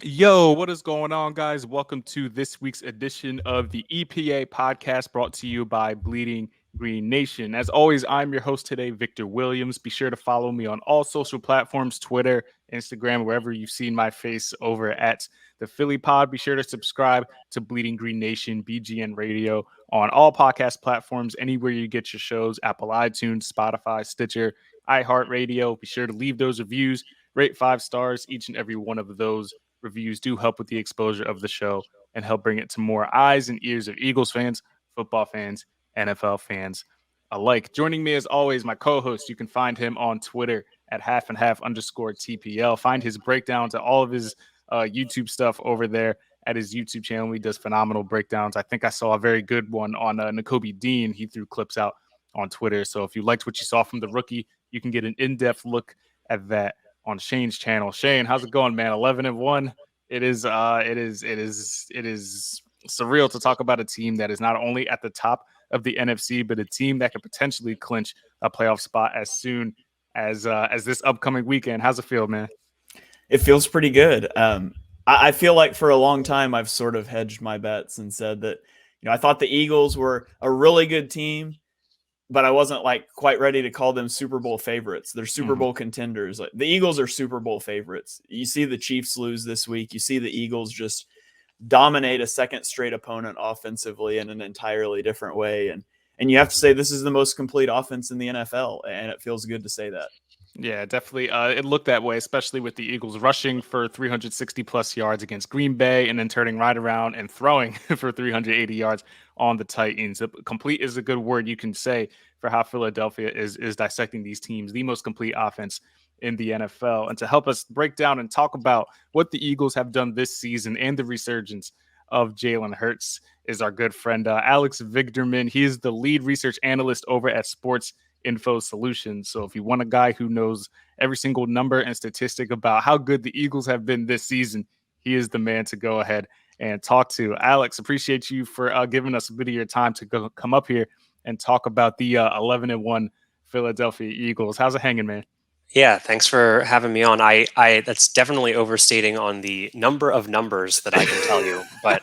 Yo, what is going on, guys? Welcome to this week's edition of the EPA Podcast brought to you by Bleeding Green Nation. As always, I'm your host today, Victor Williams. Be sure to follow me on all social platforms, Twitter, Instagram, wherever you've seen my face over at the Philly Pod. Be sure to subscribe to Bleeding Green Nation, BGN Radio, on all podcast platforms, anywhere you get your shows, Apple iTunes, Spotify, Stitcher, iHeartRadio. Be sure to leave those reviews, rate 5 stars. Each and every one of those reviews do help with the exposure of the show and help bring it to more eyes and ears of Eagles fans, football fans, NFL fans alike. Joining me as always, my co-host. You can find him on Twitter at half and half underscore TPL. Find his breakdowns and all of his YouTube stuff over there at his YouTube channel. He does phenomenal breakdowns. I think I saw a very good one on Nakobe Dean. He threw clips out on Twitter. So if you liked what you saw from the rookie, you can get an in-depth look at that on Shane's channel. Shane, how's it going, man? 11-1. It is surreal to talk about a team that is not only at the top of the NFC, but a team that could potentially clinch a playoff spot as soon as this upcoming weekend. How's it feel, man? It feels pretty good. I feel like for a long time I've sort of hedged my bets and said that I thought the Eagles were a really good team, but I wasn't like quite ready to call them Super Bowl favorites. They're Super Bowl contenders. Like, the Eagles are Super Bowl favorites. You see the Chiefs lose this week. You see the Eagles just dominate a second straight opponent offensively in an entirely different way. And you have to say this is the most complete offense in the NFL, and it feels good to say that. Yeah, definitely. It looked that way, especially with the Eagles rushing for 360 plus yards against Green Bay and then turning right around and throwing for 380 yards on the Titans. Complete is a good word you can say for how Philadelphia is dissecting these teams, the most complete offense in the NFL. And to help us break down and talk about what the Eagles have done this season and the resurgence of Jalen Hurts is our good friend Alex Vigderman. He is the lead research analyst over at Sports Info Solutions. So if you want a guy who knows every single number and statistic about how good the Eagles have been this season, he is the man to go ahead and talk to. Alex, appreciate you for giving us a bit of your time to come up here and talk about the 11-1 Philadelphia Eagles. How's it hanging, man? Yeah, thanks for having me on. I that's definitely overstating on the number of numbers that I can tell you, but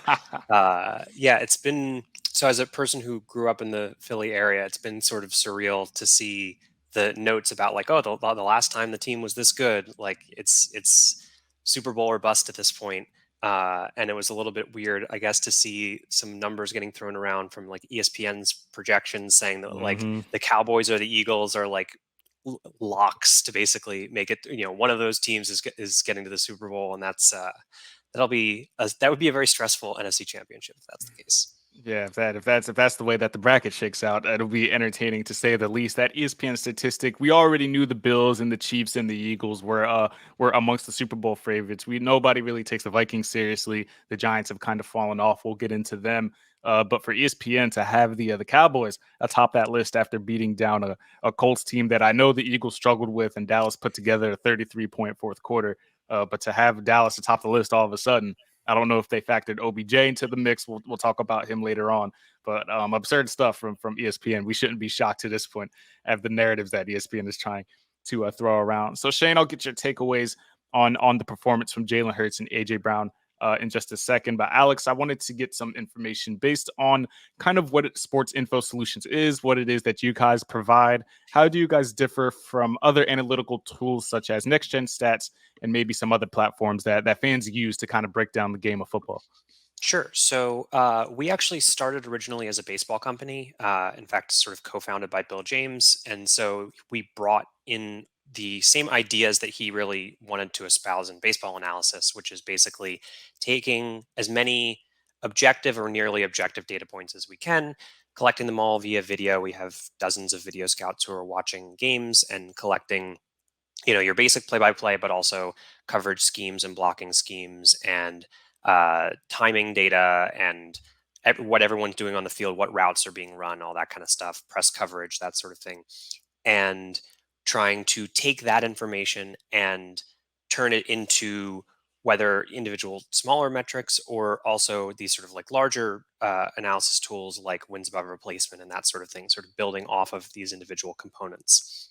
yeah, it's been so as a person who grew up in the Philly area, it's been sort of surreal to see the notes about like, oh, the last time the team was this good, like it's Super Bowl or bust at this point. And it was a little bit weird, I guess, to see some numbers getting thrown around from like ESPN's projections saying that like the Cowboys or the Eagles are like locks to basically make it. One of those teams is getting to the Super Bowl, and that would be a very stressful NFC Championship if that's the case. Yeah, if that's the way that the bracket shakes out, it'll be entertaining to say the least. That ESPN statistic, we already knew the Bills and the Chiefs and the Eagles were amongst the Super Bowl favorites. Nobody really takes the Vikings seriously. The Giants have kind of fallen off. We'll get into them. But for ESPN to have the Cowboys atop that list after beating down a Colts team that I know the Eagles struggled with, and Dallas put together a 33-point fourth quarter. But to have Dallas atop the list all of a sudden, I don't know if they factored OBJ into the mix. We'll talk about him later on. But absurd stuff from ESPN. We shouldn't be shocked to this point at the narratives that ESPN is trying to throw around. So Shane, I'll get your takeaways on the performance from Jalen Hurts and AJ Brown in just a second. But Alex, I wanted to get some information based on kind of what Sports Info Solutions is, what it is that you guys provide. How do you guys differ from other analytical tools such as Next Gen Stats and maybe some other platforms that fans use to kind of break down the game of football? Sure. So we actually started originally as a baseball company. In fact, sort of co-founded by Bill James, and so we brought in the same ideas that he really wanted to espouse in baseball analysis, which is basically taking as many objective or nearly objective data points as we can, collecting them all via video. We have dozens of video scouts who are watching games and collecting, your basic play-by-play, but also coverage schemes and blocking schemes and timing data and what everyone's doing on the field, what routes are being run, all that kind of stuff, press coverage, that sort of thing. And trying to take that information and turn it into whether individual smaller metrics or also these sort of like larger analysis tools like wins above replacement and that sort of thing, sort of building off of these individual components.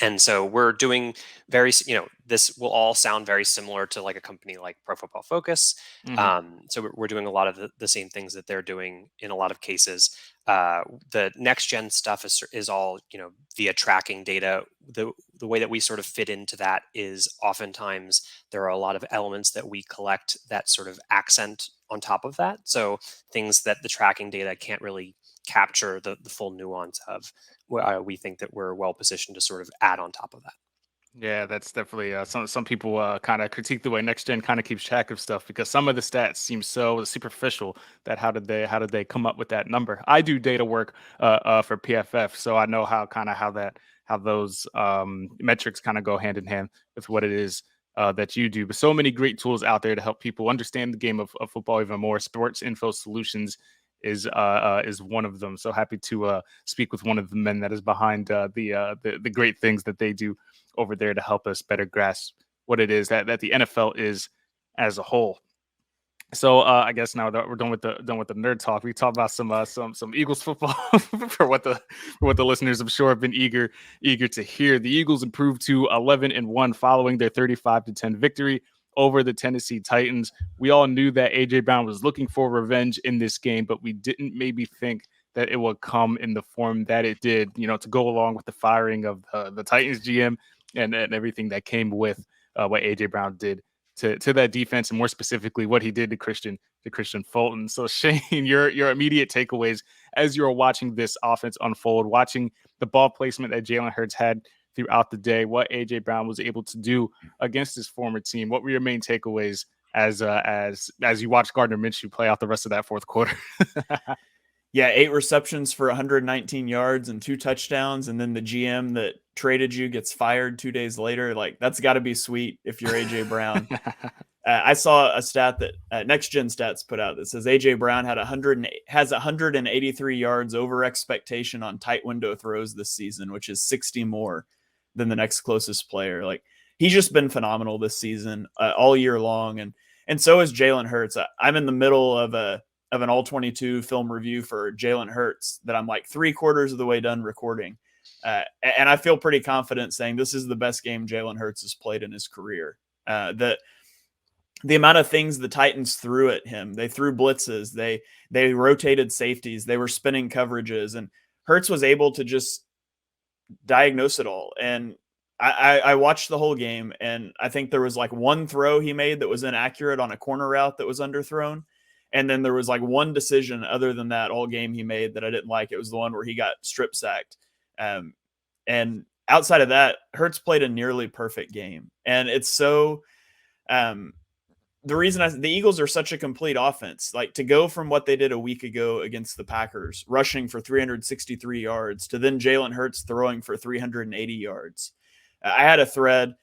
And so we're doing this will all sound very similar to like a company like Pro Football Focus. So we're doing a lot of the same things that they're doing in a lot of cases. The next gen stuff is all, via tracking data. The way that we sort of fit into that is oftentimes there are a lot of elements that we collect that sort of accent on top of that. So things that the tracking data can't really capture the full nuance of. We think that we're well positioned to sort of add on top of that. Yeah, that's definitely some people kind of critique the way next gen kind of keeps track of stuff, because some of the stats seem so superficial that how did they come up with that number? I do data work for PFF, so I know how those metrics kind of go hand in hand with what it is that you do. But so many great tools out there to help people understand the game of football even more. Sports Info Solutions is one of them. So happy to speak with one of the men that is behind the great things that they do over there to help us better grasp what it is that the NFL is as a whole. So I guess now that we're done with the nerd talk, we talk about some Eagles football for what the listeners I'm sure have been eager to hear. The Eagles improved to 11-1 following their 35-10 victory over the Tennessee Titans. We all knew that AJ Brown was looking for revenge in this game, but we didn't maybe think that it would come in the form that it did, to go along with the firing of the Titans GM and everything that came with what AJ Brown did to that defense, and more specifically what he did to Christian Fulton. So Shane, your immediate takeaways as you're watching this offense unfold, watching the ball placement that Jalen Hurts had throughout the day, what AJ Brown was able to do against his former team. What were your main takeaways as you watch Gardner Minshew play out the rest of that fourth quarter? Yeah, 8 receptions for 119 yards and 2 touchdowns, and then the GM that traded you gets fired 2 days later. Like, that's got to be sweet if you're AJ Brown. I saw a stat that Next Gen Stats put out that says AJ Brown has 183 yards over expectation on tight window throws this season, which is 60 more than the next closest player. Like, he's just been phenomenal this season all year long, and so is Jalen Hurts. I'm in the middle of an all 22 film review for Jalen Hurts that I'm like 3/4 of the way done recording. And I feel pretty confident saying this is the best game Jalen Hurts has played in his career. The amount of things the Titans threw at him, they threw blitzes, they rotated safeties, they were spinning coverages, and Hurts was able to just diagnose it all. And I watched the whole game, and I think there was like one throw he made that was inaccurate on a corner route that was underthrown. And then there was like one decision other than that all game he made that I didn't like. It was the one where he got strip sacked. And outside of that, Hurts played a nearly perfect game. And it's so the reason the Eagles are such a complete offense, like to go from what they did a week ago against the Packers, rushing for 363 yards, to then Jalen Hurts throwing for 380 yards. I had a thread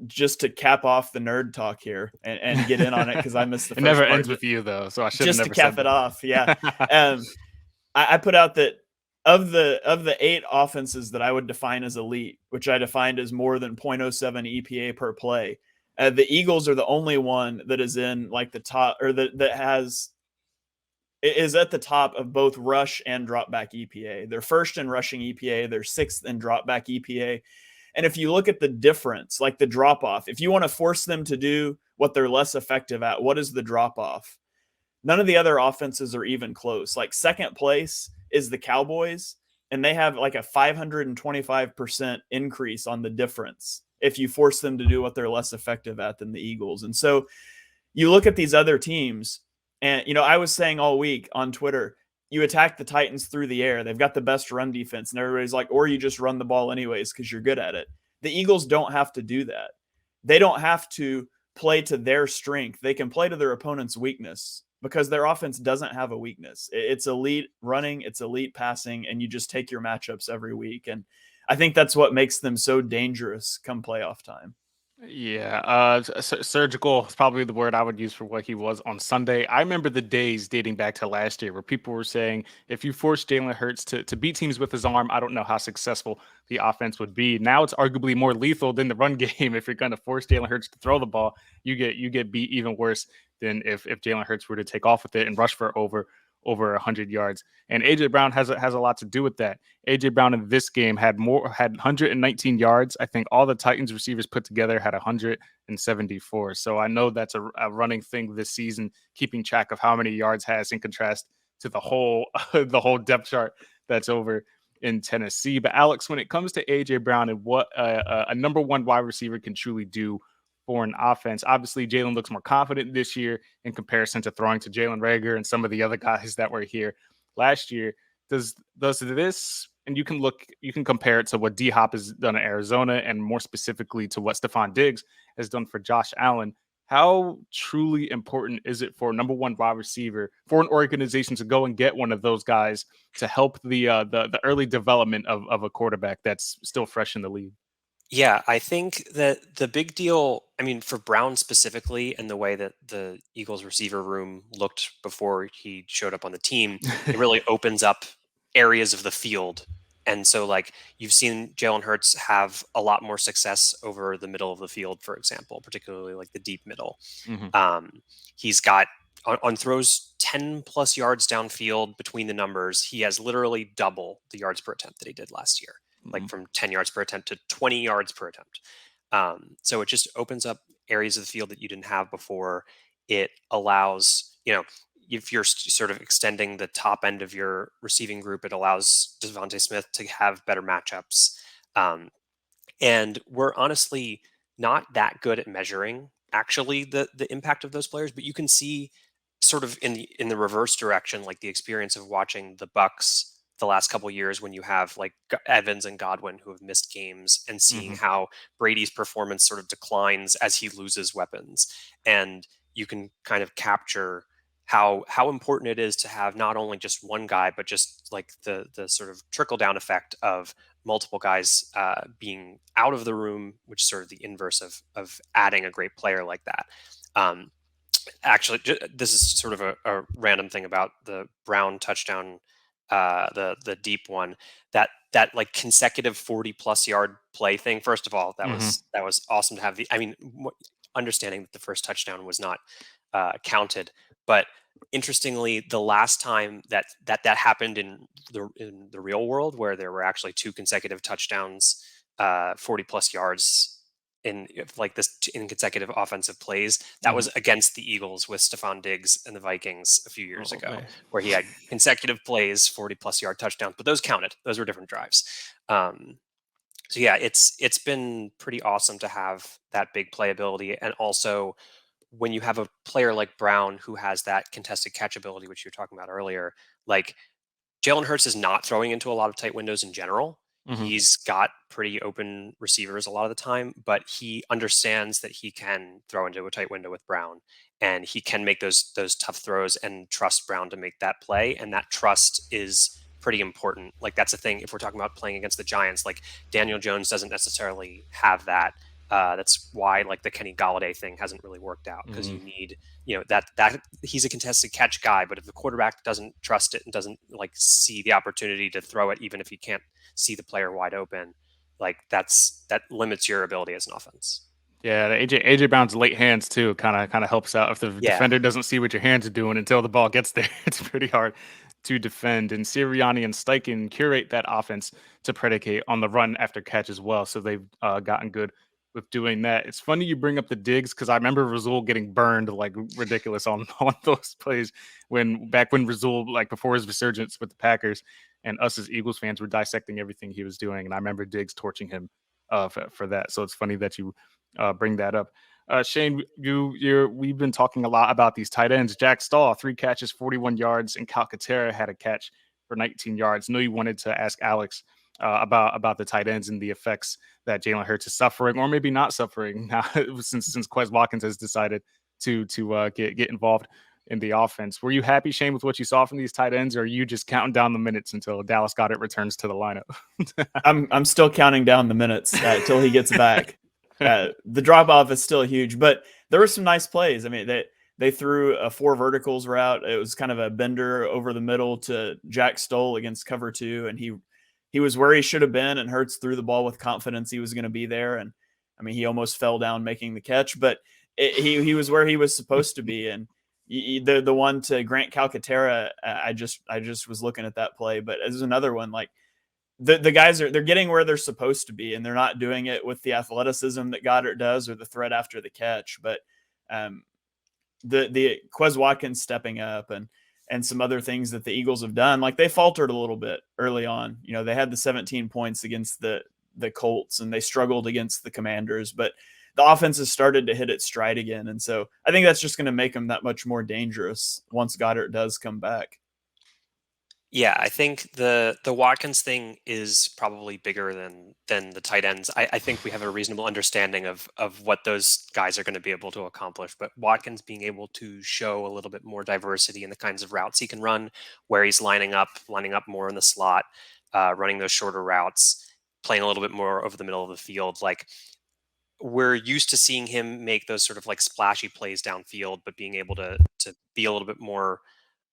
just to cap off the nerd talk here and get in on it, because I missed the first It never part ends with you though, so I should just never to cap it off. Yeah. I put out that of the 8 offenses that I would define as elite, which I defined as more than 0.07 EPA per play, the Eagles are the only one that is in like the top, or that is at the top of both rush and drop back EPA. They're first in rushing EPA. They're 6th in drop back EPA. And if you look at the difference, like the drop off, if you want to force them to do what they're less effective at, what is the drop off? None of the other offenses are even close. Like second place is the Cowboys, and they have like a 525% increase on the difference if you force them to do what they're less effective at than the Eagles. And so you look at these other teams, and, I was saying all week on Twitter, you attack the Titans through the air. They've got the best run defense, and everybody's like, or you just run the ball anyways because you're good at it. The Eagles don't have to do that. They don't have to play to their strength. They can play to their opponent's weakness, because their offense doesn't have a weakness. It's elite running, it's elite passing, and you just take your matchups every week. And I think that's what makes them so dangerous come playoff time. Yeah, surgical is probably the word I would use for what he was on Sunday. I remember the days dating back to last year where people were saying, if you force Jalen Hurts to beat teams with his arm, I don't know how successful the offense would be. Now it's arguably more lethal than the run game. If you're going to force Jalen Hurts to throw the ball, you get beat even worse than if Jalen Hurts were to take off with it and rush for over over 100 yards. And AJ Brown has a lot to do with that. AJ Brown in this game had 119 yards. I think all the Titans receivers put together had 174. So I know that's a running thing this season, keeping track of how many yards has in contrast to the whole depth chart that's over in Tennessee. But Alex, when it comes to AJ Brown and what a number one wide receiver can truly do for an offense, obviously Jalen looks more confident this year in comparison to throwing to Jalen Reagor and some of the other guys that were here last year. Does this, and you can compare it to what D Hop has done at Arizona, and more specifically to what Stephon Diggs has done for Josh Allen. How truly important is it for number one wide receiver for an organization to go and get one of those guys to help the early development of a quarterback that's still fresh in the league? Yeah, I think that the big deal, I mean, for Brown specifically, and the way that the Eagles receiver room looked before he showed up on the team, it really opens up areas of the field. And so, like, you've seen Jalen Hurts have a lot more success over the middle of the field, for example, particularly like the deep middle. He's got on throws 10 plus yards downfield between the numbers. He has literally double the yards per attempt that he did last year, like from 10 yards per attempt to 20 yards per attempt. So it just opens up areas of the field that you didn't have before. It allows, if you're sort of extending the top end of your receiving group, it allows Devontae Smith to have better matchups. And we're honestly not that good at measuring actually the impact of those players, but you can see sort of in the reverse direction, like the experience of watching the Bucks the last couple of years when you have like Evans and Godwin who have missed games, and seeing how Brady's performance sort of declines as he loses weapons. And you can kind of capture how important it is to have not only just one guy, but just like the sort of trickle down effect of multiple guys being out of the room, which is sort of the inverse of adding a great player like that. Actually, this is sort of a random thing about the Brown touchdown, the deep one, that like consecutive 40 plus yard play thing. First of all, that was awesome to have. Understanding that the first touchdown was not counted, but interestingly, the last time that happened in the real world, where there were actually two consecutive touchdowns, 40 plus yards in consecutive offensive plays, that was against the Eagles with Stephon Diggs and the Vikings a few years ago, where he had consecutive plays, 40 plus yard touchdowns, but those counted. Those were different drives. So yeah, it's been pretty awesome to have that big playability. And also, when you have a player like Brown who has that contested catch ability, which you were talking about earlier, like Jalen Hurts is not throwing into a lot of tight windows in general. He's got pretty open receivers a lot of the time, but he understands that he can throw into a tight window with Brown, and he can make those tough throws and trust Brown to make that play. And that trust is pretty important. Like, that's the thing. If we're talking about playing against the Giants, like Daniel Jones doesn't necessarily have that. That's why like the Kenny Galladay thing hasn't really worked out, because you need, that he's a contested catch guy, but if the quarterback doesn't trust it and doesn't like see the opportunity to throw it, even if he can't see the player wide open, like that limits your ability as an offense. Yeah, AJ Brown's late hands too kind of helps out. If the defender doesn't see what your hands are doing until the ball gets there, it's pretty hard to defend. And Sirianni and Steichen curate that offense to predicate on the run after catch as well. So they've gotten good with doing that. It's funny you bring up the Diggs, because I remember Rasul getting burned like ridiculous on those plays back when Rasul, like before his resurgence with the Packers, and us as Eagles fans were dissecting everything he was doing. And I remember Diggs torching him for that. So it's funny that you bring that up. Shane, we've been talking a lot about these tight ends. Jack Stahl, 3 catches, 41 yards, and Calcaterra had a catch for 19 yards. I know you wanted to ask Alex about the tight ends and the effects that Jalen Hurts is suffering, or maybe not suffering now, since Quez Watkins has decided to get involved in the offense. Were you happy, Shane, with what you saw from these tight ends, or are you just counting down the minutes until Dallas Goedert returns to the lineup? I'm still counting down the minutes until he gets back. The drop off is still huge, but there were some nice plays. I mean, they threw a 4 verticals route. It was kind of a bender over the middle to Jack Stoll against cover 2, and he was where he should have been, and Hurts threw the ball with confidence he was going to be there. And I mean, he almost fell down making the catch, but he was where he was supposed to be. And The one to Grant Calcaterra, I just was looking at that play, but there's another one like the guys they're getting where they're supposed to be, and they're not doing it with the athleticism that Goddard does or the threat after the catch. But the Quez Watkins stepping up and some other things that the Eagles have done, like they faltered a little bit early on. They had the 17 points against the Colts, and they struggled against the Commanders, but the offense has started to hit its stride again. And so I think that's just going to make them that much more dangerous once Goddard does come back. Yeah, I think the Watkins thing is probably bigger than the tight ends. I think we have a reasonable understanding of what those guys are going to be able to accomplish. But Watkins being able to show a little bit more diversity in the kinds of routes he can run, where he's lining up more in the slot, running those shorter routes, playing a little bit more over the middle of the field. Like, we're used to seeing him make those sort of like splashy plays downfield, but being able to be a little bit more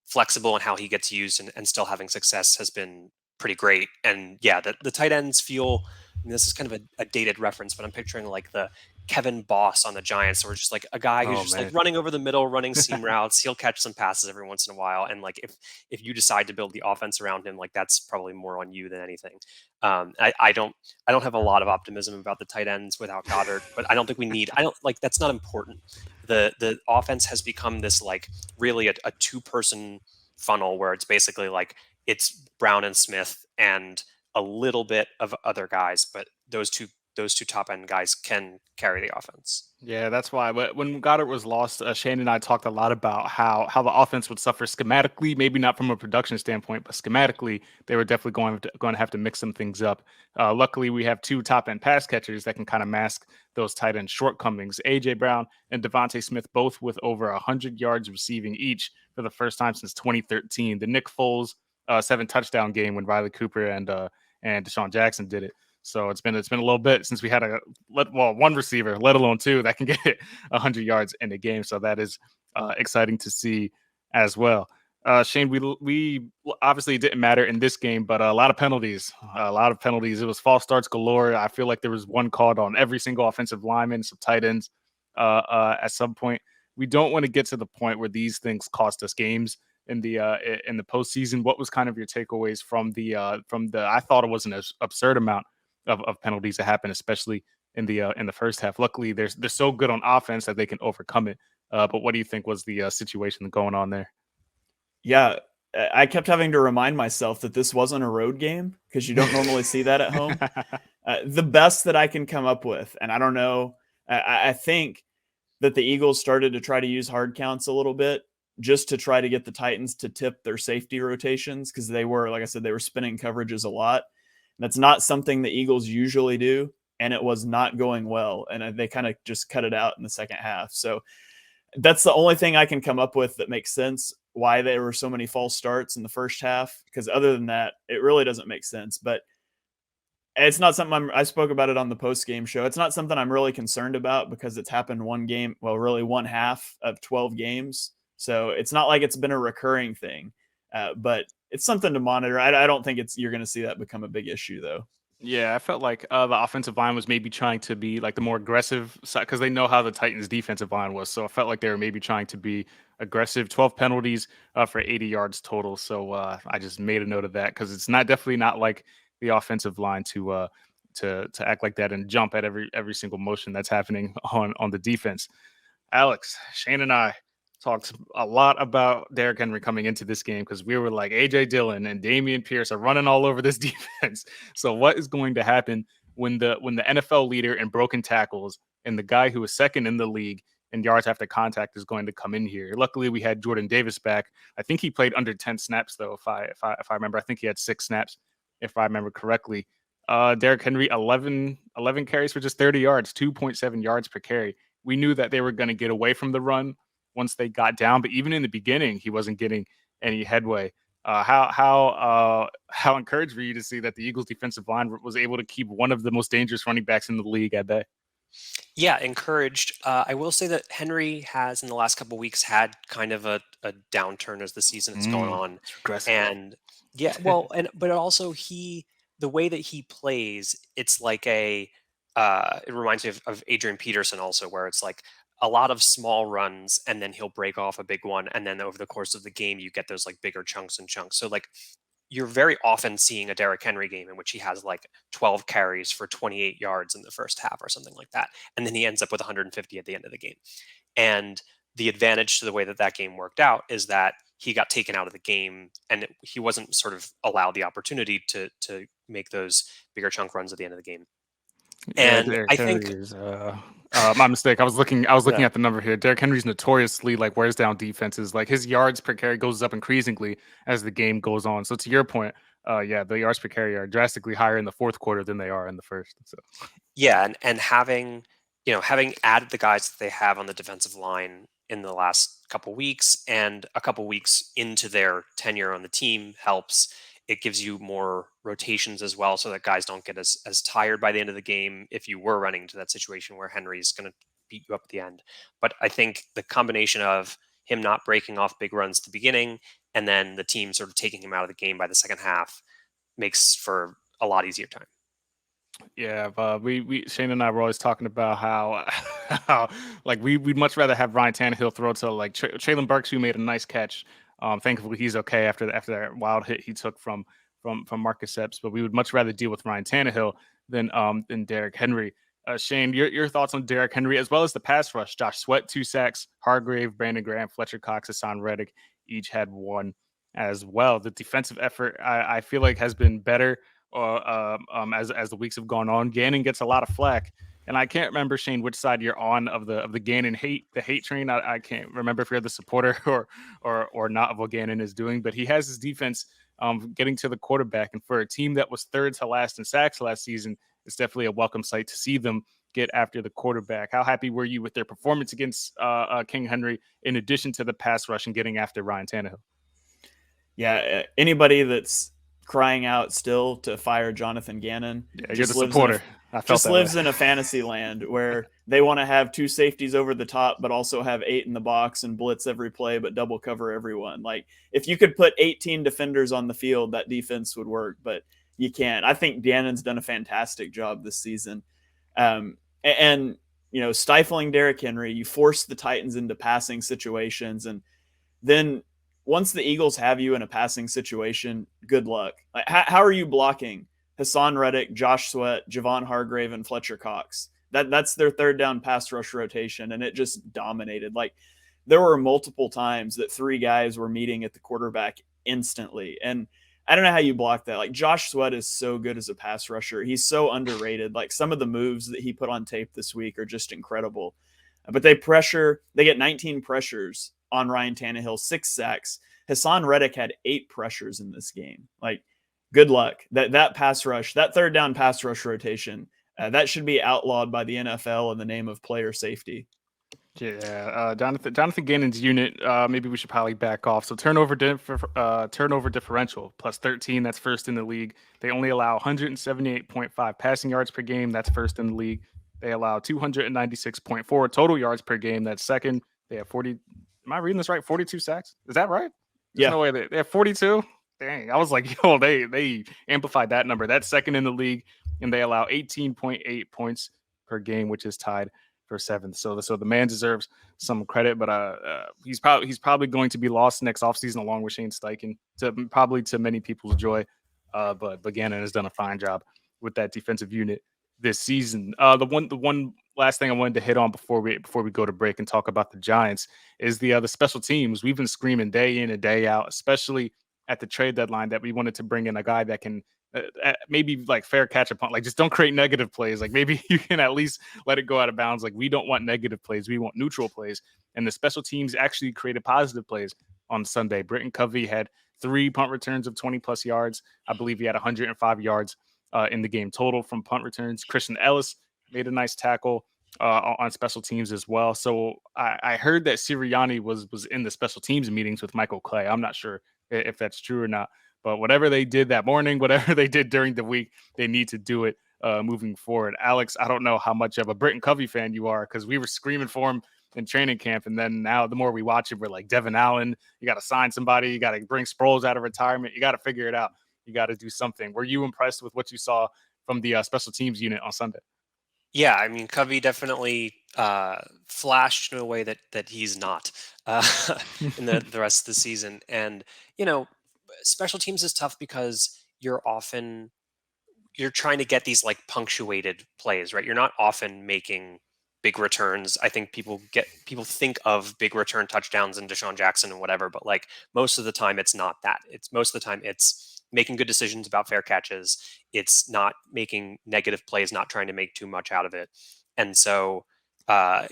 flexible in how he gets used and still having success has been pretty great. And yeah, the tight ends feel, I mean, this is kind of a dated reference, but I'm picturing like the Kevin Boss on the Giants, or just like a guy who's like running over the middle, running seam routes. He'll catch some passes every once in a while. And like, if you decide to build the offense around him, like that's probably more on you than anything. I don't have a lot of optimism about the tight ends without Goddard, but I don't think that's not important. The offense has become this like really a two-person funnel where it's basically like it's Brown and Smith and a little bit of other guys, but those two top end guys can carry the offense. Yeah, that's why. But when Goddard was lost, Shane and I talked a lot about how the offense would suffer schematically, maybe not from a production standpoint, but schematically they were definitely going to have to mix some things up. Luckily, we have two top end pass catchers that can kind of mask those tight end shortcomings. AJ Brown and Devontae Smith, both with over 100 yards receiving each for the first time since 2013. The Nick Foles 7 touchdown game when Riley Cooper and Deshaun Jackson did it. So it's been a little bit since we had one receiver, let alone two, that can get 100 yards in a game. So that is exciting to see as well. Shane, we obviously didn't matter in this game, but a lot of penalties. It was false starts galore. I feel like there was one called on every single offensive lineman, some tight ends at some point. We don't want to get to the point where these things cost us games in the postseason. What was kind of your takeaways from the I thought it was an absurd amount of penalties that happen, especially in the first half. Luckily, they're so good on offense that they can overcome it. But what do you think was the situation going on there? Yeah, I kept having to remind myself that this wasn't a road game because you don't normally see that at home. The best that I can come up with, and I don't know, I think that the Eagles started to try to use hard counts a little bit just to try to get the Titans to tip their safety rotations, because they were, like I said, they were spinning coverages a lot. That's not something the Eagles usually do, and it was not going well. And they kind of just cut it out in the second half. So that's the only thing I can come up with that makes sense why there were so many false starts in the first half. Because other than that, it really doesn't make sense. But it's not something I spoke about it on the post-game show. It's not something I'm really concerned about because it's happened really one half of 12 games. So it's not like it's been a recurring thing. But it's something to monitor. I don't think you're going to see that become a big issue, though. Yeah, I felt like the offensive line was maybe trying to be like the more aggressive side because they know how the Titans' defensive line was. So I felt like they were maybe trying to be aggressive. 12 penalties for 80 yards total. So I just made a note of that because it's definitely not like the offensive line to act like that and jump at every single motion that's happening on the defense. Alex, Shane, and I talked a lot about Derrick Henry coming into this game because we were like AJ Dillon and Damian Pierce are running all over this defense. So what is going to happen when the NFL leader in broken tackles and the guy who is second in the league in yards after contact is going to come in here? Luckily, we had Jordan Davis back. I think he played under 10 snaps though. If I remember, I think he had 6 snaps if I remember correctly. Derrick Henry 11 carries for just 30 yards, 2.7 yards per carry. We knew that they were going to get away from the run once they got down, but even in the beginning, he wasn't getting any headway. How encouraged were you to see that the Eagles defensive line was able to keep one of the most dangerous running backs in the league at bay? Yeah, encouraged. I will say that Henry has in the last couple of weeks had kind of a downturn as the season is going on. And yeah, well, but also the way that he plays, it's like it reminds me of Adrian Peterson also, where it's like a lot of small runs and then he'll break off a big one. And then over the course of the game, you get those like bigger chunks and chunks. So like you're very often seeing a Derrick Henry game in which he has like 12 carries for 28 yards in the first half or something like that. And then he ends up with 150 at the end of the game. And the advantage to the way that game worked out is that he got taken out of the game and he wasn't sort of allowed the opportunity to make those bigger chunk runs at the end of the game. Yeah, And Derrick I Henry think is my mistake. I was looking at the number here. Derrick Henry's notoriously like wears down defenses. Like his yards per carry goes up increasingly as the game goes on. So to your point, yeah, the yards per carry are drastically higher in the fourth quarter than they are in the first. So yeah, and having added the guys that they have on the defensive line in the last couple weeks and a couple weeks into their tenure on the team helps. It gives you more rotations as well, so that guys don't get as tired by the end of the game if you were running into that situation where Henry's going to beat you up at the end. But I think the combination of him not breaking off big runs at the beginning and then the team sort of taking him out of the game by the second half makes for a lot easier time. yeah, we Shane and I were always talking about how like we'd much rather have Ryan Tannehill throw to like Traylon Burks, who made a nice catch. Thankfully he's okay after that wild hit he took from Marcus Epps, but we would much rather deal with Ryan Tannehill than Derrick Henry. Shane, your thoughts on Derrick Henry as well as the pass rush? Josh Sweat 2 sacks, Hargrave, Brandon Graham, Fletcher Cox, Hassan Reddick each had 1 as well. The defensive effort I feel like has been better as the weeks have gone on. Gannon gets a lot of flack, and I can't remember, Shane, which side you're on of the Gannon hate train. I can't remember if you're the supporter or not of what Gannon is doing, but he has his defense getting to the quarterback, and for a team that was third to last in sacks last season, it's definitely a welcome sight to see them get after the quarterback. How happy were you with their performance against King Henry, in addition to the pass rush and getting after Ryan Tannehill? Yeah, anybody that's crying out still to fire Jonathan Gannon. Yeah, you're the supporter. Lives in a fantasy land where they want to have 2 safeties over the top, but also have 8 in the box and blitz every play, but double cover everyone. Like if you could put 18 defenders on the field, that defense would work, but you can't. I think Gannon's done a fantastic job this season. And stifling Derrick Henry, you force the Titans into passing situations, and then once the Eagles have you in a passing situation, good luck. Like, how are you blocking Hassan Reddick, Josh Sweat, Javon Hargrave, and Fletcher Cox? That's their third down pass rush rotation, and it just dominated. Like there were multiple times that 3 guys were meeting at the quarterback instantly, and I don't know how you block that. Like Josh Sweat is so good as a pass rusher. He's so underrated. Like some of the moves that he put on tape this week are just incredible. But they get 19 pressures on Ryan Tannehill, 6 sacks. Hassan Reddick had 8 pressures in this game. Like, good luck. That pass rush, that third down pass rush rotation, that should be outlawed by the NFL in the name of player safety. Yeah, Jonathan Gannon's unit. Maybe we should probably back off. So turnover differential plus 13. That's first in the league. They only allow 178.5 passing yards per game. That's first in the league. They allow 296.4 total yards per game. That's second. They have 40. Am I reading this right? 42 sacks. Is that right? There's no way they have 42. Dang, I was like, yo, they amplified that number. That's second in the league, and they allow 18.8 points per game, which is tied for 7th. So the man deserves some credit, but he's probably going to be lost next offseason along with Shane Steichen, to many people's joy. But Gannon has done a fine job with that defensive unit this season. The one last thing I wanted to hit on before we go to break and talk about the Giants is the special teams. We've been screaming day in and day out, especially at the trade deadline, that we wanted to bring in a guy that can maybe like fair catch a punt, like just don't create negative plays. Like maybe you can at least let it go out of bounds. Like we don't want negative plays, we want neutral plays. And the special teams actually created positive plays on Sunday. Britton Covey had 3 punt returns of 20 plus yards. I believe he had 105 yards in the game total from punt returns. Christian Ellis made a nice tackle on special teams as well. So I heard that Sirianni was in the special teams meetings with Michael Clay. I'm not sure if that's true or not, but whatever they did that morning, whatever they did during the week, they need to do it moving forward. Alex, I don't know how much of a Britton Covey fan you are, because we were screaming for him in training camp, and then now the more we watch it, we're like, Devin Allen, you got to sign somebody, you got to bring Sproles out of retirement, you got to figure it out, you got to do something. Were you impressed with what you saw from the special teams unit on Sunday? Yeah, I mean, Covey definitely flashed in a way that he's not uh, in the rest of the season. And you know, special teams is tough because you're trying to get these like punctuated plays, right? You're not often making big returns. I think people think of big return touchdowns and Deshaun Jackson and whatever, but like most of the time it's not that. It's most of the time it's making good decisions about fair catches. It's not making negative plays, not trying to make too much out of it. And so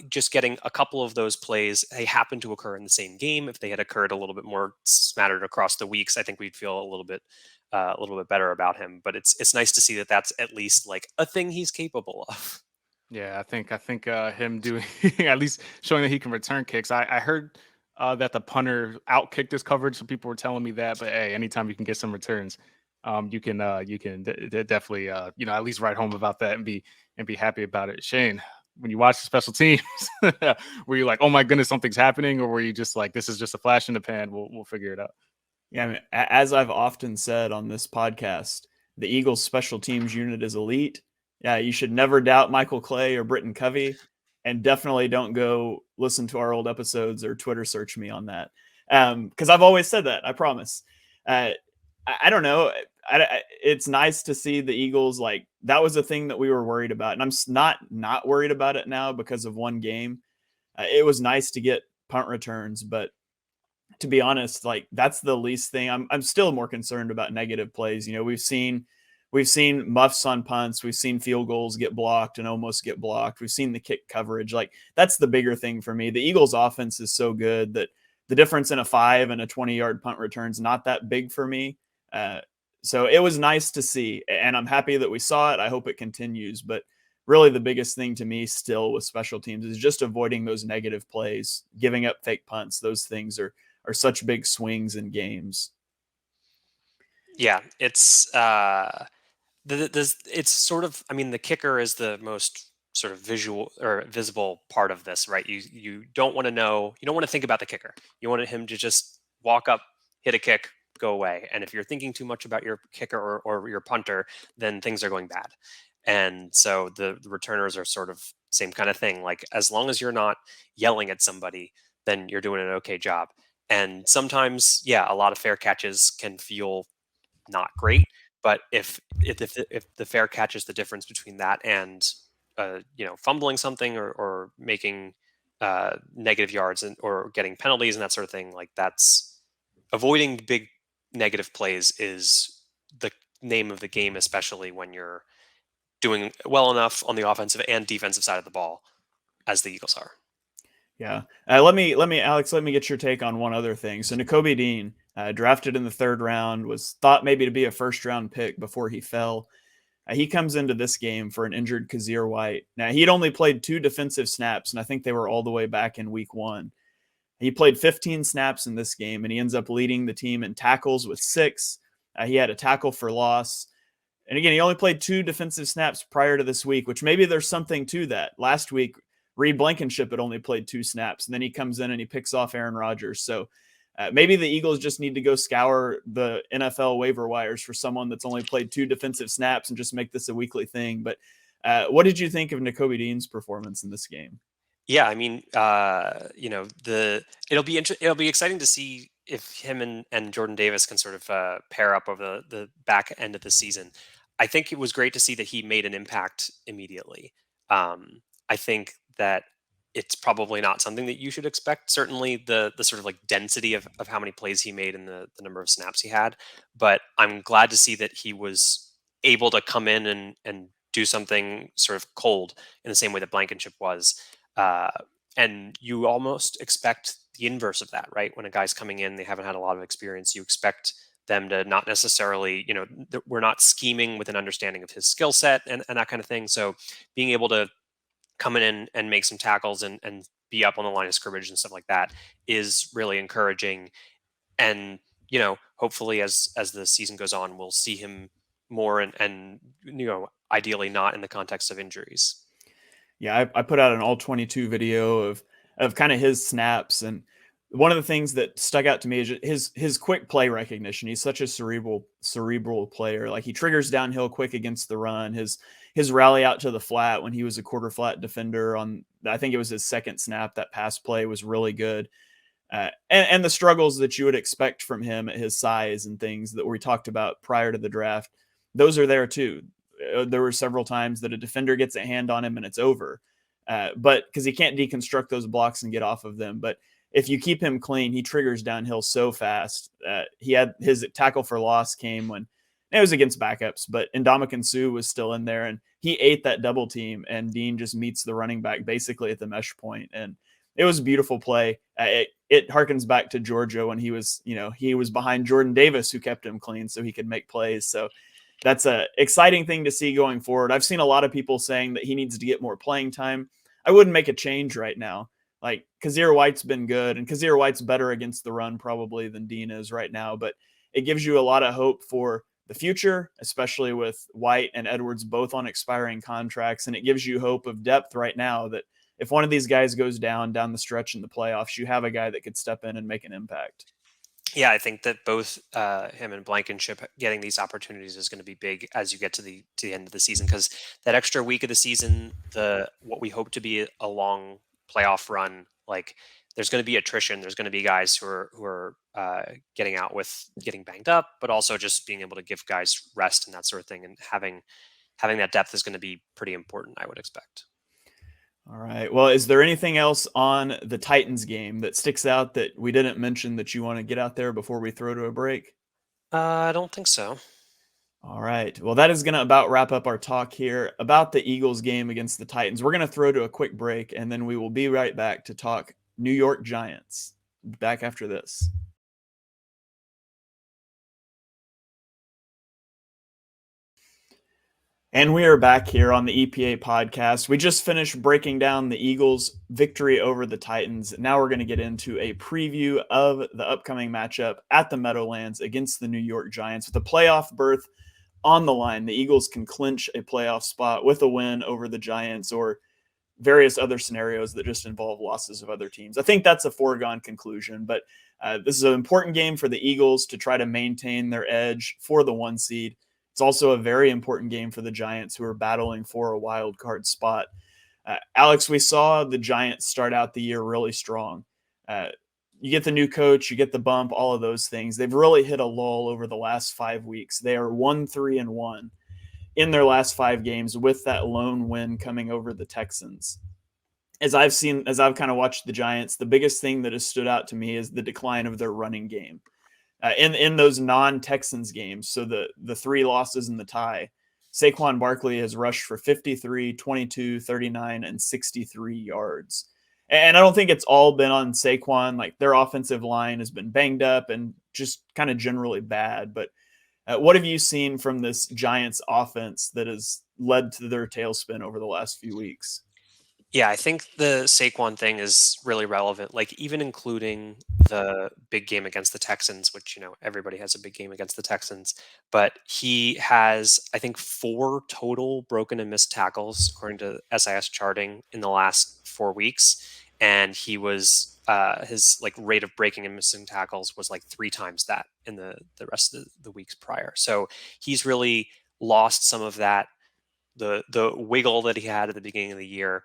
just getting a couple of those plays, they happen to occur in the same game. If they had occurred a little bit more smattered across the weeks, I think we'd feel a little bit better about him. But it's nice to see that that's at least like a thing he's capable of. Yeah, I think him doing at least showing that he can return kicks. I heard that the punter outkicked his coverage, so people were telling me that. But hey, anytime you can get some returns, you can definitely at least write home about that and be happy about it. Shane, when you watch the special teams, were you like, oh my goodness, something's happening, or were you just like, this is just a flash in the pan, we'll figure it out? Yeah, I mean, as I've often said on this podcast, the Eagles special teams unit is elite. Yeah, you should never doubt Michael Clay or Britton Covey, and definitely don't go listen to our old episodes or Twitter search me on that, because I've always said that. I promise. I don't know. It's nice to see the Eagles, like that was a thing that we were worried about, and I'm not worried about it now because of one game. It was nice to get punt returns, but to be honest, like that's the least thing. I'm still more concerned about negative plays. We've seen muffs on punts, we've seen field goals get blocked and almost get blocked. We've seen the kick coverage. Like that's the bigger thing for me. The Eagles offense is so good that the difference in a 5 and a 20-yard punt return is not that big for me. So it was nice to see, and I'm happy that we saw it. I hope it continues, but really the biggest thing to me still with special teams is just avoiding those negative plays, giving up fake punts. Those things are such big swings in games. Yeah, it's sort of, I mean, the kicker is the most sort of visual or visible part of this, right? You don't want to know, you don't want to think about the kicker. You want him to just walk up, hit a kick, go away. And if you're thinking too much about your kicker or your punter, then things are going bad. And so the returners are sort of same kind of thing. Like as long as you're not yelling at somebody, then you're doing an okay job. And sometimes, yeah, a lot of fair catches can feel not great. But if the fair catch is the difference between that and fumbling something or making negative yards or getting penalties and that sort of thing, like that's avoiding big negative plays is the name of the game, especially when you're doing well enough on the offensive and defensive side of the ball as the Eagles are. Yeah. Let me, Alex, let me get your take on one other thing. So Nakobe Dean, drafted in the 3rd round, was thought maybe to be a 1st-round pick before he fell. He comes into this game for an injured Kazir White. Now, he'd only played 2 defensive snaps, and I think they were all the way back in week 1. He played 15 snaps in this game, and he ends up leading the team in tackles with 6. He had a tackle for loss. And again, he only played 2 defensive snaps prior to this week, which maybe there's something to that. Last week, Reed Blankenship had only played 2 snaps, and then he comes in and he picks off Aaron Rodgers. So maybe the Eagles just need to go scour the NFL waiver wires for someone that's only played 2 defensive snaps and just make this a weekly thing. But what did you think of Nakobe Dean's performance in this game? Yeah, I mean, it'll be exciting to see if him and Jordan Davis can sort of pair up over the back end of the season. I think it was great to see that he made an impact immediately. I think that it's probably not something that you should expect. Certainly the sort of like density of how many plays he made and the number of snaps he had. But I'm glad to see that he was able to come in and do something sort of cold in the same way that Blankenship was. And you almost expect the inverse of that, right? When a guy's coming in, they haven't had a lot of experience. You expect them to not necessarily, we're not scheming with an understanding of his skill set and that kind of thing. So being able to come in and make some tackles and be up on the line of scrimmage and stuff like that is really encouraging. And, hopefully as the season goes on, we'll see him more and ideally not in the context of injuries. Yeah, I put out an all 22 video of kind of his snaps, and one of the things that stuck out to me is his quick play recognition. He's such a cerebral player. Like he triggers downhill quick against the run. His his rally out to the flat when he was a quarter flat defender I think it was his second snap, that pass play was really good. And the struggles that you would expect from him at his size and things that we talked about prior to the draft, those are there too. There were several times that a defender gets a hand on him and it's over, but because he can't deconstruct those blocks and get off of them. But if you keep him clean, he triggers downhill so fast. He had his tackle for loss came when it was against backups, but Ndamukong Suh was still in there, and he ate that double team, and Dean just meets the running back basically at the mesh point, and it was a beautiful play. It harkens back to Georgia when he was behind Jordan Davis, who kept him clean so he could make plays. So that's a exciting thing to see going forward. I've seen a lot of people saying that he needs to get more playing time. I wouldn't make a change right now. Like, Kazir White's been good, and Kazir White's better against the run probably than Dean is right now, but it gives you a lot of hope for the future, especially with White and Edwards both on expiring contracts. And it gives you hope of depth right now that if one of these guys goes down the stretch in the playoffs, you have a guy that could step in and make an impact. Yeah, I think that both him and Blankenship getting these opportunities is going to be big as you get to the end of the season, because that extra week of the season, what we hope to be a long playoff run, like there's going to be attrition. There's going to be guys who are getting banged up, but also just being able to give guys rest and that sort of thing, and having that depth is going to be pretty important, I would expect. All right. Well, is there anything else on the Titans game that sticks out that we didn't mention that you want to get out there before we throw to a break? I don't think so. All right. Well, that is going to about wrap up our talk here about the Eagles game against the Titans. We're going to throw to a quick break, and then we will be right back to talk New York Giants. Back after this. And we are back here on the EPA podcast. We just finished breaking down the Eagles' victory over the Titans. Now we're going to get into a preview of the upcoming matchup at the Meadowlands against the New York Giants. With a playoff berth on the line, the Eagles can clinch a playoff spot with a win over the Giants, or various other scenarios that just involve losses of other teams. I think that's a foregone conclusion, but this is an important game for the Eagles to try to maintain their edge for the 1 seed. It's also a very important game for the Giants, who are battling for a wild card spot. Alex, we saw the Giants start out the year really strong. You get the new coach, you get the bump, all of those things. They've really hit a lull over the last 5 weeks. They are 1-3-1 in their last 5 games, with that lone win coming over the Texans. As I've kind of watched the Giants, the biggest thing that has stood out to me is the decline of their running game. In those non-Texans games, so the 3 losses and the tie, Saquon Barkley has rushed for 53, 22, 39, and 63 yards. And I don't think it's all been on Saquon. Like, their offensive line has been banged up and just kind of generally bad. But what have you seen from this Giants offense that has led to their tailspin over the last few weeks? Yeah, I think the Saquon thing is really relevant, like even including the big game against the Texans, which, everybody has a big game against the Texans, but he has, I think, 4 total broken and missed tackles, according to SIS charting, in the last 4 weeks. And he was, his rate of breaking and missing tackles was 3 times that in the rest of the weeks prior. So he's really lost some of that, the wiggle that he had at the beginning of the year.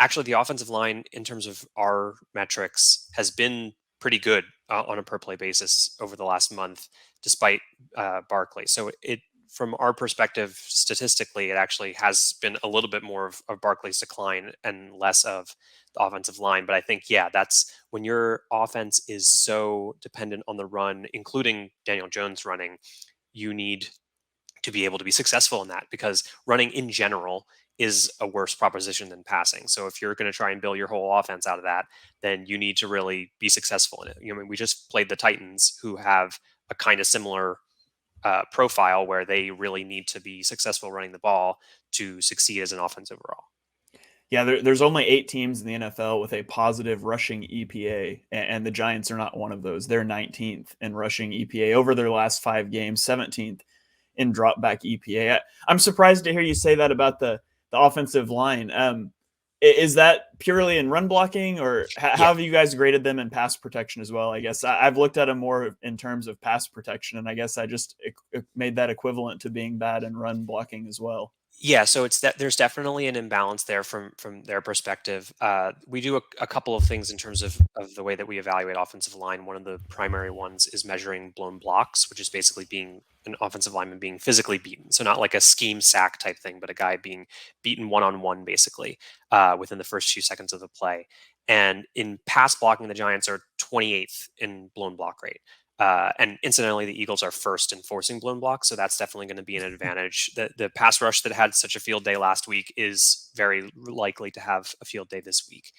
Actually, the offensive line, in terms of our metrics, has been pretty good on a per play basis over the last month, despite Barkley. So from our perspective, statistically, it actually has been a little bit more of Barkley's decline and less of the offensive line. But I think, that's when your offense is so dependent on the run, including Daniel Jones running, you need to be able to be successful in that, because running in general is a worse proposition than passing. So if you're going to try and build your whole offense out of that, then you need to really be successful in it. We just played the Titans, who have a kind of similar profile, where they really need to be successful running the ball to succeed as an offense overall. Yeah, there's only 8 teams in the NFL with a positive rushing EPA, and the Giants are not one of those. They're 19th in rushing EPA over their last 5 games, 17th in drop back EPA. I'm surprised to hear you say that about the offensive line. Is that purely in run blocking, or how have you guys graded them in pass protection as well? I guess I've looked at them more in terms of pass protection, and I guess I just made that equivalent to being bad in run blocking as well. Yeah, so it's that there's definitely an imbalance there from their perspective. We do a couple of things in terms of the way that we evaluate offensive line. One of the primary ones is measuring blown blocks, which is basically being an offensive lineman being physically beaten. So not like a scheme sack type thing, but a guy being beaten one on one, basically, within the first few seconds of the play. And in pass blocking, the Giants are 28th in blown block rate. And incidentally, the Eagles are first in forcing blown blocks, so that's definitely going to be an advantage. The pass rush that had such a field day last week is very likely to have a field day this week.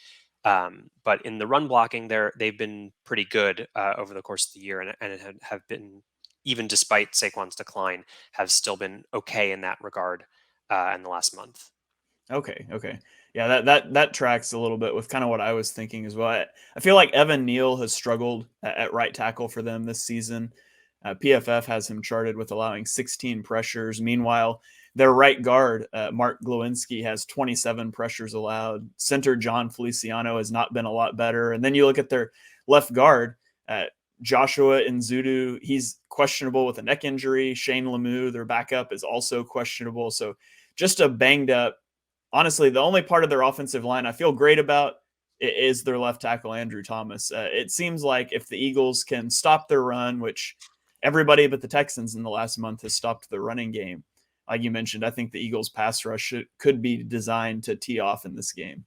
But in the run blocking, they've been pretty good over the course of the year, and have been, even despite Saquon's decline, have still been okay in that regard in the last month. Okay. Yeah, that tracks a little bit with kind of what I was thinking as well. I feel like Evan Neal has struggled at right tackle for them this season. PFF has him charted with allowing 16 pressures. Meanwhile, their right guard, Mark Glowinski, has 27 pressures allowed. Center John Feliciano has not been a lot better. And then you look at their left guard, Joshua Nzudu, he's questionable with a neck injury. Shane Lemieux, their backup, is also questionable. So just a banged up. Honestly, the only part of their offensive line I feel great about is their left tackle, Andrew Thomas. It seems like if the Eagles can stop their run, which everybody but the Texans in the last month has stopped their running game, like you mentioned, I think the Eagles' pass rush could be designed to tee off in this game.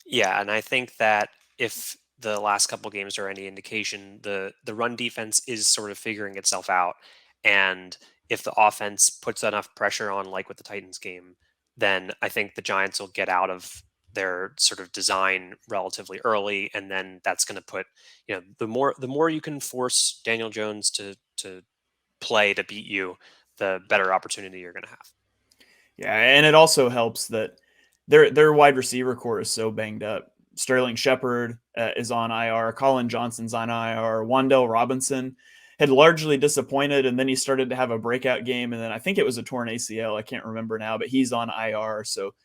Yeah, and I think that if the last couple games are any indication, the run defense is sort of figuring itself out. And if the offense puts enough pressure on, like with the Titans game, then I think the Giants will get out of their sort of design relatively early, and then that's going to put, the more you can force Daniel Jones to play to beat you, the better opportunity you're going to have. Yeah, and it also helps that their wide receiver core is so banged up. Sterling Shepard is on IR. Colin Johnson's on IR. Wan'Dale Robinson had largely disappointed, and then he started to have a breakout game, and then I think it was a torn ACL. I can't remember now, but he's on IR. So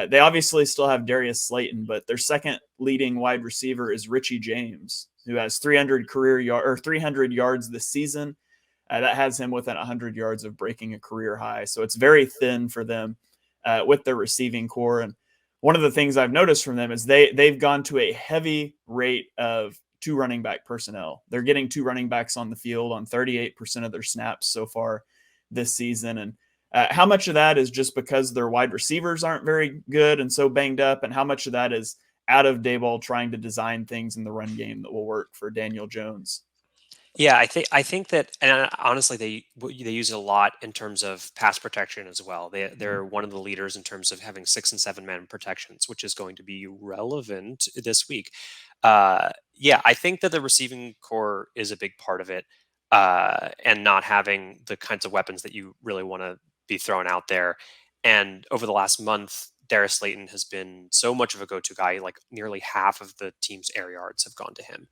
they obviously still have Darius Slayton, but their second leading wide receiver is Richie James, who has 300 yards this season. That has him within 100 yards of breaking a career high. So it's very thin for them with their receiving core. And one of the things I've noticed from them is they've gone to a heavy rate of two running back personnel. They're getting two running backs on the field on 38% of their snaps so far this season. And how much of that is just because their wide receivers aren't very good and so banged up, and how much of that is out of Daboll trying to design things in the run game that will work for Daniel Jones? Yeah, I think that, and honestly, they use it a lot in terms of pass protection as well. They're one of the leaders in terms of having 6 and 7 man protections, which is going to be relevant this week. Yeah, I think that the receiving core is a big part of it, and not having the kinds of weapons that you really want to be thrown out there. And over the last month, Darius Slayton has been so much of a go-to guy. Like nearly half of the team's air yards have gone to him.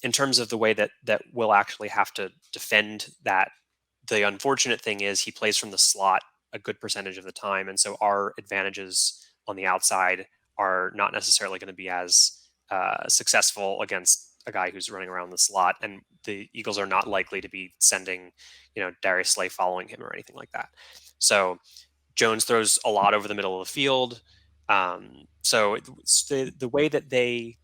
In terms of the way that we'll actually have to defend that, the unfortunate thing is he plays from the slot a good percentage of the time, and so our advantages on the outside are not necessarily going to be as successful against a guy who's running around the slot, and the Eagles are not likely to be sending, Darius Slay following him or anything like that. So Jones throws a lot over the middle of the field. So the way that they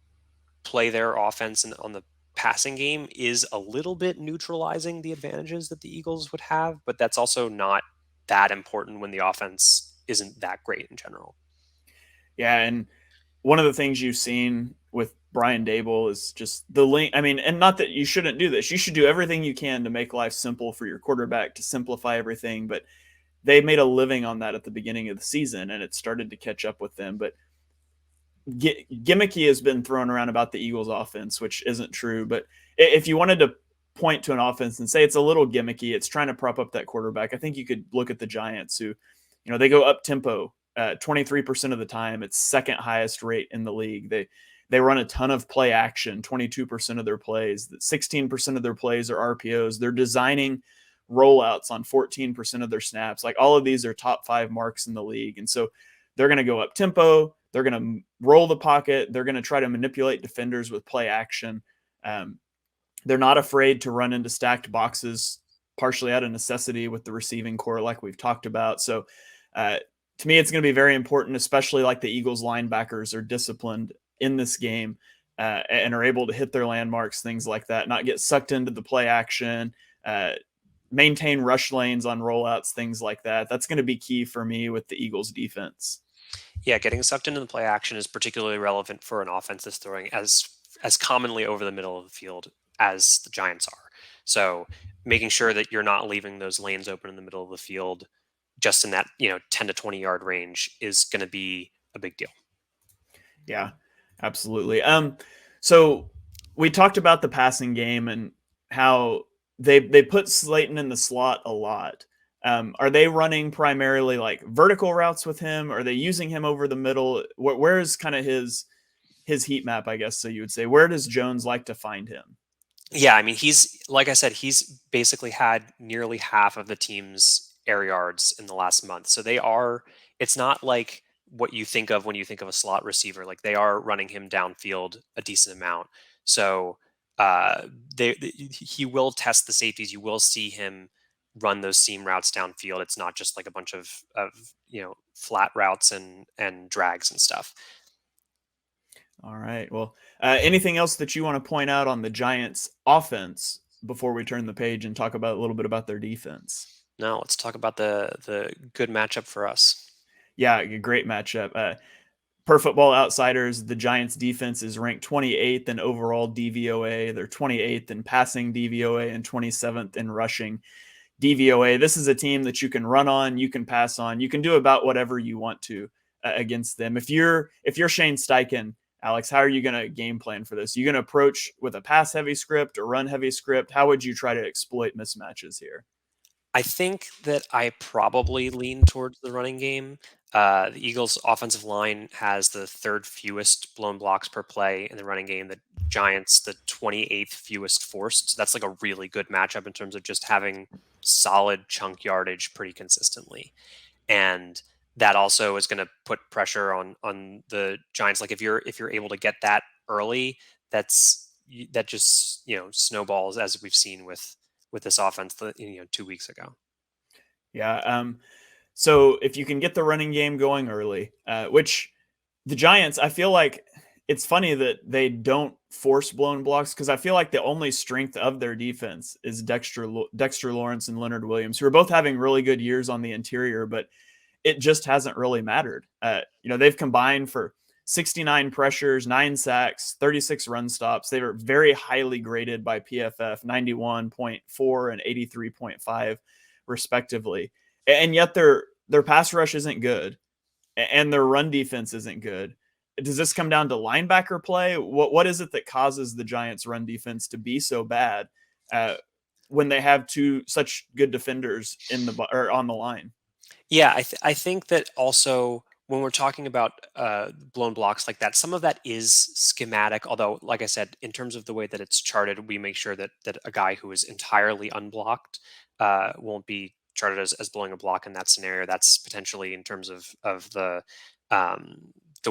play their offense on the passing game is a little bit neutralizing the advantages that the Eagles would have, but that's also not that important when the offense isn't that great in general. Yeah, and one of the things you've seen with Brian Daboll is just the link. I mean, and not that you shouldn't do this. You should do everything you can to make life simple for your quarterback, to simplify everything, but they made a living on that at the beginning of the season, and it started to catch up with them. But gimmicky has been thrown around about the Eagles offense, which isn't true. But if you wanted to point to an offense and say it's a little gimmicky, it's trying to prop up that quarterback, I think you could look at the Giants, who, they go up tempo 23% of the time. It's second highest rate in the league. They run a ton of play action, 22% of their plays. 16% of their plays are RPOs. They're designing rollouts on 14% of their snaps. Like, all of these are top 5 marks in the league. And so they're going to go up tempo. They're going to roll the pocket. They're going to try to manipulate defenders with play action. They're not afraid to run into stacked boxes, partially out of necessity with the receiving core, like we've talked about. So To me, it's going to be very important, especially like the Eagles linebackers are disciplined in this game and are able to hit their landmarks, things like that, not get sucked into the play action, maintain rush lanes on rollouts, things like that. That's going to be key for me with the Eagles defense. Yeah, getting sucked into the play action is particularly relevant for an offense that's throwing as commonly over the middle of the field as the Giants are. So making sure that you're not leaving those lanes open in the middle of the field just in that 10 to 20 yard range is going to be a big deal. Yeah, absolutely. So we talked about the passing game and how they put Slayton in the slot a lot. Are they running primarily like vertical routes with him? Are they using him over the middle? Where is kind of his heat map, I guess? So you would say, where does Jones like to find him? Yeah, I mean, he's, like I said, he's basically had nearly half of the team's air yards in the last month. So it's not like what you think of when you think of a slot receiver. Like they are running him downfield a decent amount. So he will test the safeties. You will see him run those seam routes downfield. It's not just like a bunch of flat routes and drags and stuff. All right. Well, anything else that you want to point out on the Giants offense before we turn the page and talk about a little bit about their defense? No, let's talk about the good matchup for us. Yeah, a great matchup. Per Football Outsiders, the Giants defense is ranked 28th in overall DVOA. They're 28th in passing DVOA and 27th in rushing DVOA. This is a team that you can run on, you can pass on, you can do about whatever you want to against them. If you're Shane Steichen, Alex, how are you going to game plan for this? Are you going to approach with a pass heavy script or run heavy script? How would you try to exploit mismatches here? I think that I probably lean towards the running game. The Eagles' offensive line has the third fewest blown blocks per play in the running game. The Giants, the 28th fewest forced. So that's like a really good matchup in terms of just having solid chunk yardage pretty consistently. And that also is going to put pressure on the Giants. Like if you're able to get that early, that just snowballs, as we've seen with this offense 2 weeks ago. Yeah. So if you can get the running game going early, which the Giants, I feel like it's funny that they don't force blown blocks, because I feel like the only strength of their defense is Dexter Lawrence and Leonard Williams, who are both having really good years on the interior, but it just hasn't really mattered. They've combined for 69 pressures, 9 sacks, 36 run stops. They were very highly graded by PFF, 91.4 and 83.5 respectively. And yet their pass rush isn't good and their run defense isn't good. Does this come down to linebacker play? What is it that causes the Giants run defense to be so bad when they have such good defenders on the line? Yeah, I think that also when we're talking about blown blocks like that, some of that is schematic. Although, like I said, in terms of the way that it's charted, we make sure that a guy who is entirely unblocked won't be charted as blowing a block in that scenario. That's potentially in terms of the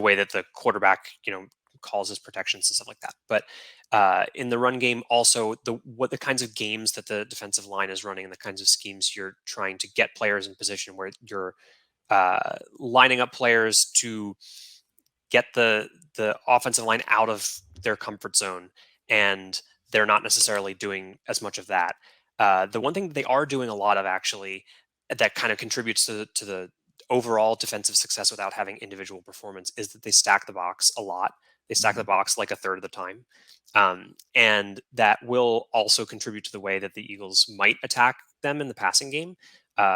way that the quarterback calls his protections and stuff like that. But in the run game, also the kinds of games that the defensive line is running and the kinds of schemes you're trying to get players in position where you're lining up players to get the offensive line out of their comfort zone, and they're not necessarily doing as much of that. The one thing that they are doing a lot of, actually, that kind of contributes to the overall defensive success without having individual performance, is that they stack the box a lot. They stack the box like a third of the time. And that will also contribute to the way that the Eagles might attack them in the passing game.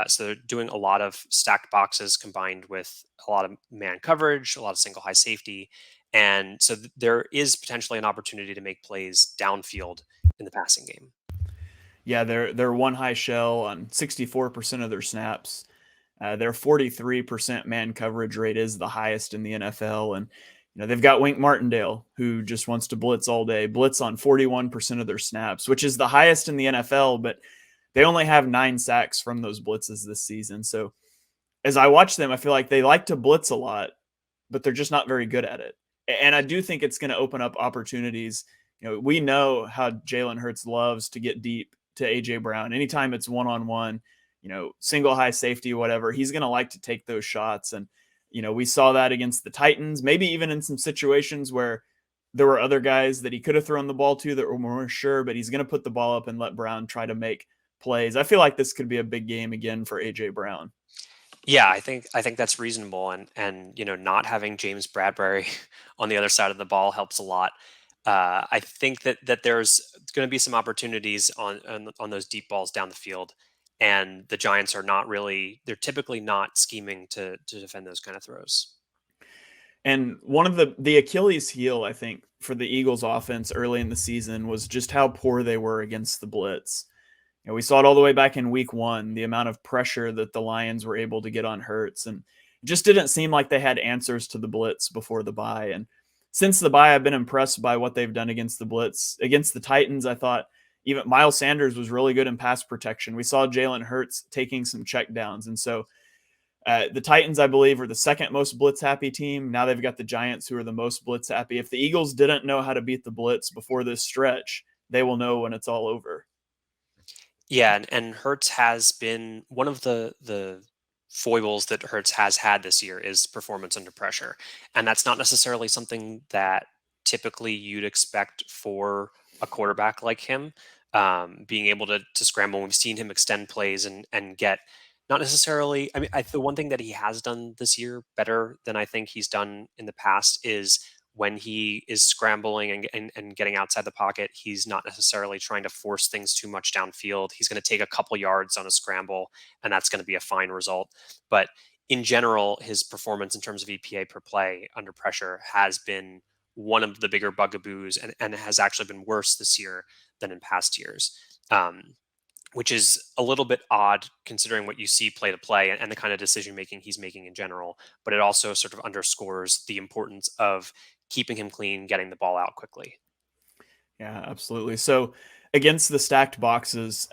So they're doing a lot of stacked boxes combined with a lot of man coverage, a lot of single high safety. And so there is potentially an opportunity to make plays downfield in the passing game. Yeah, they're one high shell on 64% of their snaps. Their 43% man coverage rate is the highest in the NFL. And they've got Wink Martindale, who just wants to blitz all day, blitz on 41% of their snaps, which is the highest in the NFL, but they only have 9 sacks from those blitzes this season. So as I watch them, I feel like they like to blitz a lot, but they're just not very good at it. And I do think it's going to open up opportunities. We know how Jalen Hurts loves to get deep to AJ Brown. Anytime it's one-on-one, single high safety, whatever. He's going to like to take those shots. And, we saw that against the Titans, maybe even in some situations where there were other guys that he could have thrown the ball to that were more sure, but he's going to put the ball up and let Brown try to make plays. I feel like this could be a big game again for AJ Brown. Yeah, I think that's reasonable, and not having James Bradbury on the other side of the ball helps a lot. I think that there's going to be some opportunities on those deep balls down the field, and the Giants are they're typically not scheming to defend those kind of throws. And one of the Achilles heel, I think, for the Eagles offense early in the season was just how poor they were against the blitz. We saw it all the way back in week 1, the amount of pressure that the Lions were able to get on Hurts, and it just didn't seem like they had answers to the blitz before the bye. And since the bye, I've been impressed by what they've done against the blitz. Against the Titans, I thought even Miles Sanders was really good in pass protection. We saw Jalen Hurts taking some checkdowns. And so the Titans, I believe, are the second most blitz happy team. Now they've got the Giants, who are the most blitz happy. If the Eagles didn't know how to beat the blitz before this stretch, they will know when it's all over. Yeah, and Hurts has been one of the foibles that Hurts has had this year is performance under pressure. And that's not necessarily something that typically you'd expect for a quarterback like him, being able to scramble. We've seen him extend plays and get not necessarily, I mean, the one thing that he has done this year better than I think he's done in the past is when he is scrambling and getting outside the pocket, he's not necessarily trying to force things too much downfield. He's going to take a couple yards on a scramble, and that's going to be a fine result. But in general, his performance in terms of EPA per play under pressure has been one of the bigger bugaboos, and has actually been worse this year than in past years, which is a little bit odd considering what you see play to play and the kind of decision making he's making in general. But it also sort of underscores the importance of keeping him clean, getting the ball out quickly. Yeah, absolutely. So against the stacked boxes,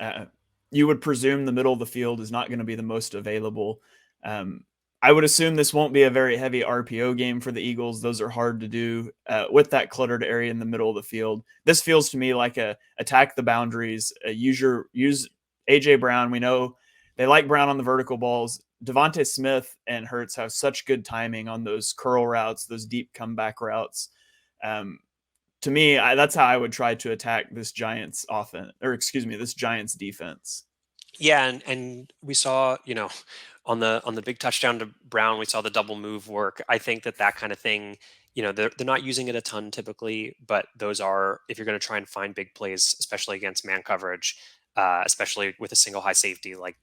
you would presume the middle of the field is not going to be the most available. I would assume this won't be a very heavy RPO game for the Eagles. Those are hard to do with that cluttered area in the middle of the field. This feels to me like a attack the boundaries, use AJ Brown. We know they like Brown on the vertical balls. Devontae Smith and Hurts have such good timing on those curl routes, those deep comeback routes. To me, that's how I would try to attack this Giants offense, this Giants defense. Yeah, and we saw, on the big touchdown to Brown, we saw the double move work. I think that kind of thing, they're not using it a ton typically, but those are, if you're going to try and find big plays, especially against man coverage, especially with a single high safety, like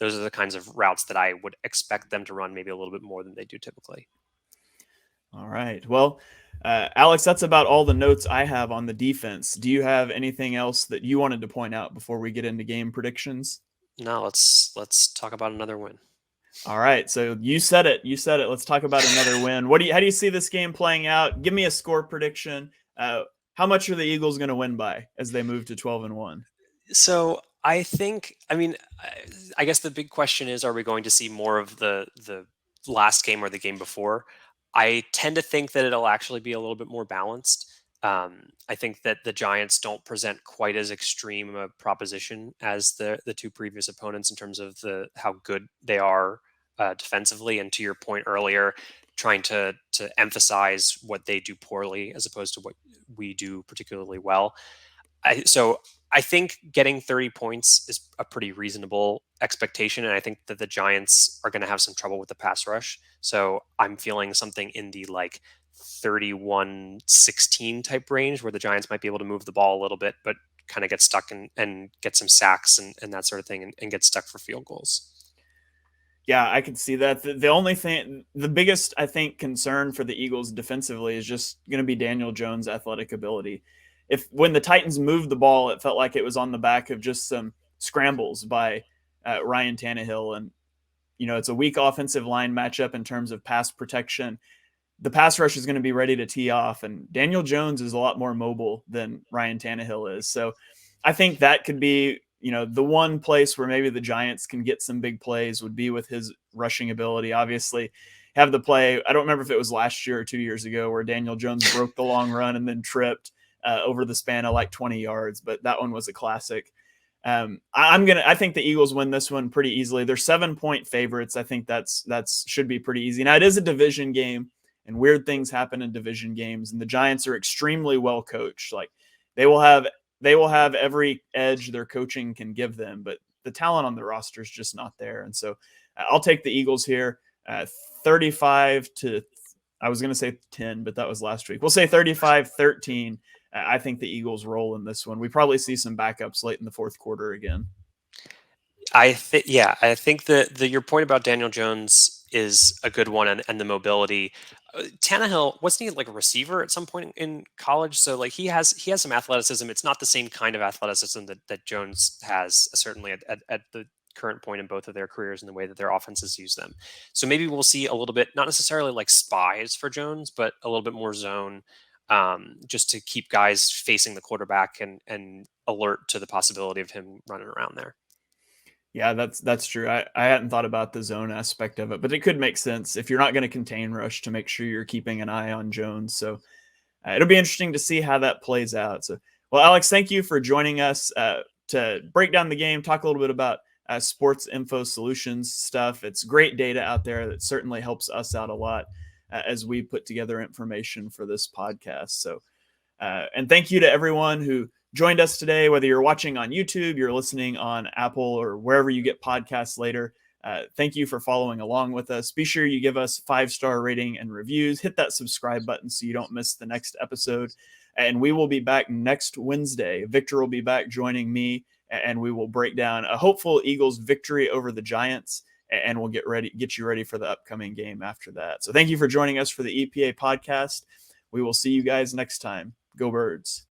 those are the kinds of routes that I would expect them to run maybe a little bit more than they do typically. All right. Well, Alex, that's about all the notes I have on the defense. Do you have anything else that you wanted to point out before we get into game predictions? No, let's talk about another win. All right. So you said it. Let's talk about another win. How do you see this game playing out? Give me a score prediction. How much are the Eagles going to win by as they move to 12-1? So I guess the big question is, are we going to see more of the last game or the game before? I tend to think that it'll actually be a little bit more balanced. I think that the Giants don't present quite as extreme a proposition as the two previous opponents in terms of how good they are defensively. And to your point earlier, trying to emphasize what they do poorly as opposed to what we do particularly well. So I think getting 30 points is a pretty reasonable expectation. And I think that the Giants are going to have some trouble with the pass rush. So I'm feeling something in the 31-16 type range where the Giants might be able to move the ball a little bit, but kind of get stuck and get some sacks and that sort of thing and get stuck for field goals. Yeah, I can see that. The biggest, I think, concern for the Eagles defensively is just going to be Daniel Jones' athletic ability. When the Titans moved the ball, it felt like it was on the back of just some scrambles by Ryan Tannehill. And, it's a weak offensive line matchup in terms of pass protection. The pass rush is going to be ready to tee off, and Daniel Jones is a lot more mobile than Ryan Tannehill is. So I think that could be, the one place where maybe the Giants can get some big plays would be with his rushing ability. Obviously, have the play, I don't remember if it was last year or 2 years ago, where Daniel Jones broke the long run and then tripped over the span of 20 yards, but that one was a classic. I think the Eagles win this one pretty easily. They're 7-point favorites. I think that's should be pretty easy. Now it is a division game, and weird things happen in division games. And the Giants are extremely well coached. Like they will have every edge their coaching can give them, but the talent on the roster is just not there. And so I'll take the Eagles here, 35 to. I was going to say 10, but that was last week. We'll say 35-13. I think the Eagles roll in this one. We probably see some backups late in the fourth quarter again. I think the your point about Daniel Jones is a good one, and the mobility. Tannehill, wasn't he like a receiver at some point in college? So like he has some athleticism. It's not the same kind of athleticism that Jones has, certainly at the current point in both of their careers and the way that their offenses use them. So maybe we'll see a little bit, not necessarily like spies for Jones, but a little bit more zone, just to keep guys facing the quarterback and alert to the possibility of him running around there. Yeah, that's true. I hadn't thought about the zone aspect of it, but it could make sense if you're not going to contain rush to make sure you're keeping an eye on Jones. So it'll be interesting to see how that plays out. So, well, Alex, thank you for joining us to break down the game, talk a little bit about sports info solutions stuff. It's great data out there that certainly helps us out a lot as we put together information for this podcast. So, and thank you to everyone who joined us today, whether you're watching on YouTube, you're listening on Apple, or wherever you get podcasts later. Thank you for following along with us. Be sure you give us 5-star rating and reviews. Hit that subscribe button so you don't miss the next episode. And we will be back next Wednesday. Victor will be back joining me, and we will break down a hopeful Eagles victory over the Giants, and we'll get you ready for the upcoming game after that. So thank you for joining us for the EPA podcast. We will see you guys next time. Go Birds.